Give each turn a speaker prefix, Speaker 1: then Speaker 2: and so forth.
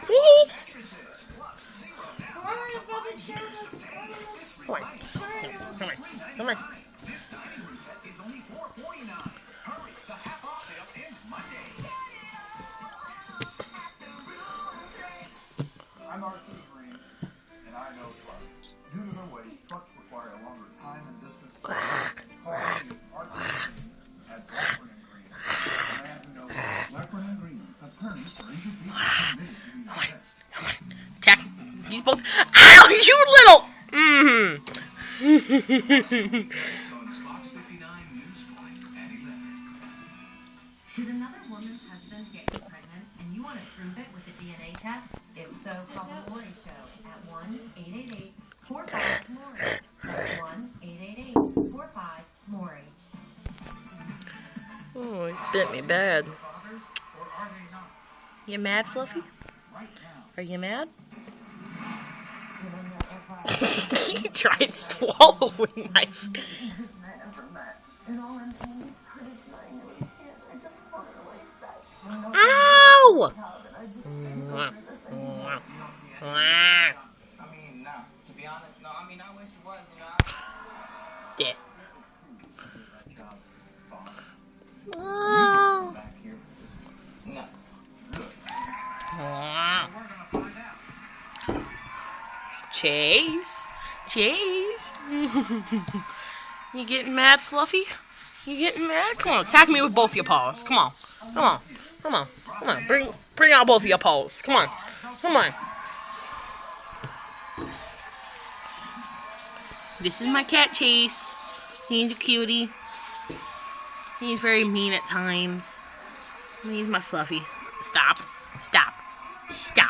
Speaker 1: Chase! Come on. Come on. Come on.
Speaker 2: This dining room set is only $4.49. Hurry, the half off sale ends Monday.
Speaker 3: I'm R.C. Green, and I know trucks. Due to their weight, trucks require a longer time and distance. Call me R.C. Green at Blackburn and Green. The man who knows Blackburn and Green, attorneys for injured people committed to be defense.
Speaker 1: Come on. Jack, these both. Ow, you little.
Speaker 2: It's on Fox 59 Newspoint at 11.
Speaker 4: Did another woman's husband get you pregnant and you want to prove it with a DNA test? If so, call the Maury Show at 1-888-45-MAURY. That's 1-888-45-MAURY.
Speaker 1: Oh, he bit me bad. You mad, Fluffy? Are you mad? He tried swallowing my face. Ow!
Speaker 5: I mean, nah. To be honest, no. I mean, I wish it was, you know.
Speaker 1: Dead. Oh.
Speaker 5: No.
Speaker 1: Chase? Chase? You getting mad, Fluffy? You getting mad? Come on, attack me with both your paws. Come on. Come on. Come on. Come on. Bring out both of your paws. Come on. Come on. This is my cat, Chase. He's a cutie. He's very mean at times. He's my Fluffy. Stop. Stop. Stop.